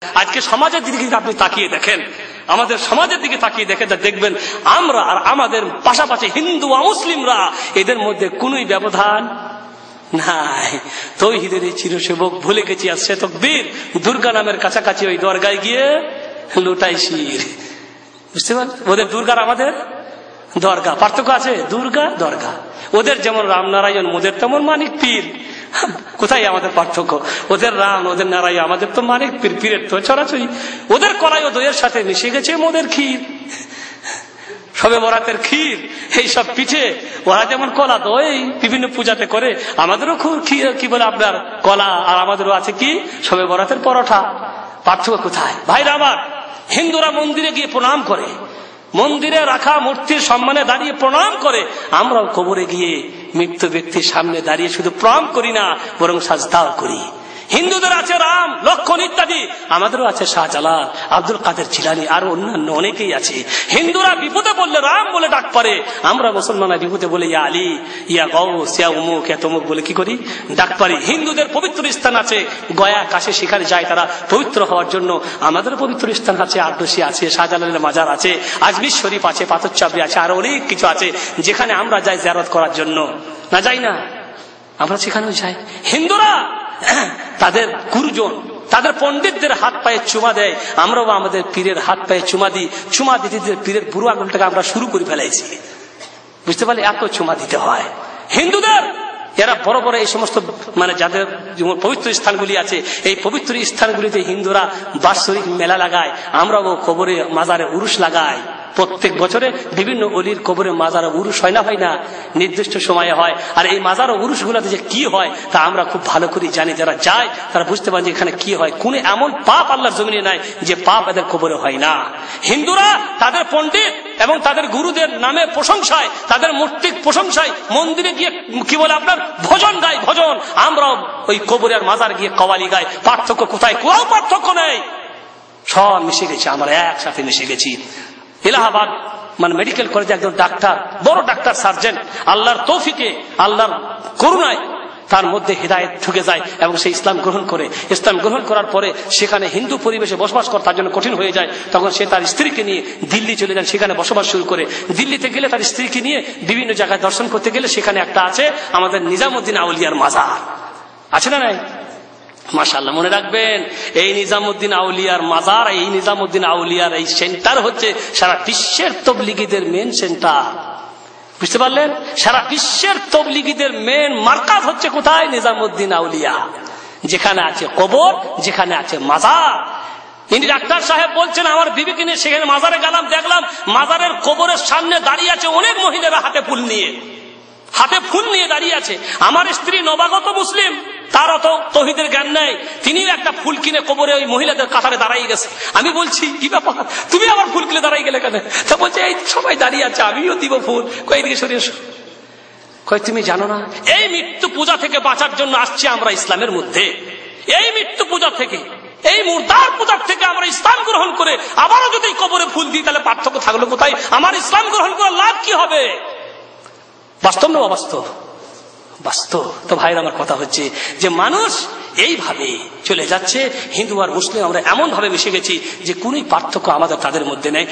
আজকে সমাজের দিকে আপনি তাকিয়ে দেখেন, আমাদের সমাজের দিকে তাকিয়ে দেখেন, দেখবেন আমরা আর আমাদের পাশাপাশি হিন্দু আর মুসলিমরা এদের মধ্যে কোনই ব্যবধান নাই। তৌহিদের এই চিরসেবক ভুলে গেছি আর সে তকবীর দুর্গা নামের কাছাকাছি ওই দরগায় গিয়ে লুটাই শির। বুঝতে পারেন, ওদের দুর্গার আমাদের দরগা, পার্থক্য আছে। দুর্গা দরগা, ওদের যেমন রামনারায়ণ, ওদের তেমন মানিক পীর। কোথায় আমাদের পার্থক্য? ওদের রাম, ওদের নারায়ণ, আমাদের তো মানিক পীর, পীরের তো ছড়াছড়ি। ওদের কলাই ও দইয়ের সাথে মিশে গেছে ওদের ক্ষীর, সবে বরাতের ক্ষীর, এইসব পিঠে। ওরা যেমন কলা দই বিভিন্ন পূজাতে করে, আমাদেরও কি বলে আপনার কলা, আর আমাদেরও আছে কি সবে বরাতের পরোটা। পার্থক্য কোথায় ভাইরা আমার? হিন্দুরা মন্দিরে গিয়ে প্রণাম করে, মন্দিরে রাখা মূর্তির সম্মানে দাঁড়িয়ে প্রণাম করে। আমরাও কবরে গিয়ে মৃত্যু ব্যক্তির সামনে দাঁড়িয়ে শুধু প্রণাম করি না, বরং সাজদাও করি। হিন্দুদের আছে রাম, লক্ষণ ইত্যাদি, আমাদেরও আছে শাহজালাল, আব্দুল কাদের জিলানী, আর অন্যান্য অনেকেই আছে। হিন্দুরা বিপদে বললে রাম বলে ডাক পারে, আমরা মুসলমানরা বিপদে বলে ইয়া আলী, ইয়া গৌস, ইয়া উমুক, ইয়া তমুক বলে কি করি? ডাক পারি। হিন্দুদের পবিত্র স্থান আছে, গয়া, কাশী, সেখানে যায় তারা পবিত্র হওয়ার জন্য। আমাদেরও পবিত্র স্থান আছে, আরদোশী আছে, শাহজালালের মাজার আছে, আজমির শরীফ আছে, পাথর চাবড়ি আছে, আর অনেক কিছু আছে যেখানে আমরা যাই জিয়ারত করার জন্য। না যাই না? আমরা সেখানেও যাই। হিন্দুরা তাদের গুরুজন, তাদের পণ্ডিতদের হাত পায়ে চুমা দেয়, আমরাও আমাদের পীরের হাত পায়ে চুমা দিই। চুমা দিতে পীরের বুড়ো আঙুলটাকে আমরা শুরু করে ফেলাইছি। বুঝতে পারলে এত চুমা দিতে হয় হিন্দুদের। এরা বড় বড় এই সমস্ত যাদের পবিত্র স্থানগুলি আছে, এই পবিত্র স্থানগুলিতে হিন্দুরা বাৎসরিক মেলা লাগায়, আমরাও কবরে মাজারে উরুস লাগাই। প্রত্যেক বছরে বিভিন্ন অলির কবরে মাজার উরুস হয় না, হয় না? নির্দিষ্ট সময়ে হয়। আর এই মাজার উরুস গুলাতে যে কি হয় তা আমরা খুব ভালো করে জানি। যারা যায় তারা বুঝতে পারে যে এখানে কি হয়। কোন এমন পাপ আল্লাহর জমিনে নাই যে পাপ এদের কবরে হয় না। হিন্দুরা তাদের পণ্ডিত এবং তাদের গুরুদের নামে প্রশংসায়, তাদের মূর্তির প্রশংসায় মন্দিরে গিয়ে কি বলে আপনার ভজন গায়, ভজন। আমরাও ওই কবরের মাজার গিয়ে কওয়ালি গাই। পার্থক্য কোথায়? কোনো পার্থক্য নেই, সব মিশে গেছে, আমরা একসাথে মিশে গেছি। এলাহাবাদ মেডিকেল কলেজে একজন ডাক্তার, বড় ডাক্তার, সার্জন, আল্লাহর তৌফিকে, আল্লাহর করুণায় তার মধ্যে হিদায়াত ঢুকে যায় এবং সে ইসলাম গ্রহণ করে। ইসলাম গ্রহণ করার পরে সেখানে হিন্দু পরিবেশে বসবাস করা তার জন্য কঠিন হয়ে যায়। তখন সে তার স্ত্রীকে নিয়ে দিল্লি চলে যান, সেখানে বসবাস শুরু করে। দিল্লিতে গেলে তার স্ত্রীকে নিয়ে বিভিন্ন জায়গায় দর্শন করতে গেলে সেখানে একটা আছে আমাদের নিজামুদ্দিন আউলিয়ার মাজার, আছে না নাই? মাশাআল্লাহ, মনে রাখবেন, এই নিজামুদ্দিন আউলিয়ার মাজার, এই নিজামুদ্দিন আউলিয়ার এই সেন্টার হচ্ছে সারা বিশ্বের তবলিগীদের মেন সেন্টার। বুঝতে পারলেন? সারা বিশ্বের তবলিগীদের মেন মার্কাজ হচ্ছে কোথায়? নিজামুদ্দিন আউলিয়া। যেখানে আছে কবর, যেখানে আছে মাজার। ইনি ডাক্তার সাহেব বলছেন, আমার বিবিকে নিয়ে সেখানে মাজারে গেলাম, দেখলাম মাজারের কবরের সামনে দাঁড়িয়ে আছে অনেক মহিলারা হাতে ফুল নিয়ে, হাতে ফুল নিয়ে দাঁড়িয়ে আছে। আমার স্ত্রী নবাগত মুসলিম, তার অত তৌহিদের জ্ঞান নেই, তিনিও একটা ফুল কিনে কবরে ওই মহিলাদের কাতারে দাঁড়াই গেছে। আমি বলছি কি ব্যাপার, তুমি আবার ফুল কিনে দাঁড়াই গেলে কেন? তা বলছে এই সবাই দাঁড়িয়ে আছে, আমিও দিব ফুল। কই দিকে সরিয়ে এসো। কই তুমি জানো না এই মৃত্যু পূজা থেকে বাঁচার জন্য আসছি আমরা ইসলামের মধ্যে। এই মৃত্যু পূজা থেকে, এই মুর্দার পূজার থেকে আমরা ইসলাম গ্রহণ করে আবারও যদি কবরে ফুল দিই তাহলে পার্থক্য থাকলো কোথায়? আমার ইসলাম গ্রহণ করার লাভ কি হবে? বাস্তব না অবাস্তব? বাস্তব। তো ভাইরা, আমার কথা হচ্ছে যে মানুষ এইভাবে চলে যাচ্ছে। হিন্দু আর মুসলিম আমরা এমন ভাবে মিশে গেছি যে কোন পার্থক্য আমাদের তাদের মধ্যে নেই।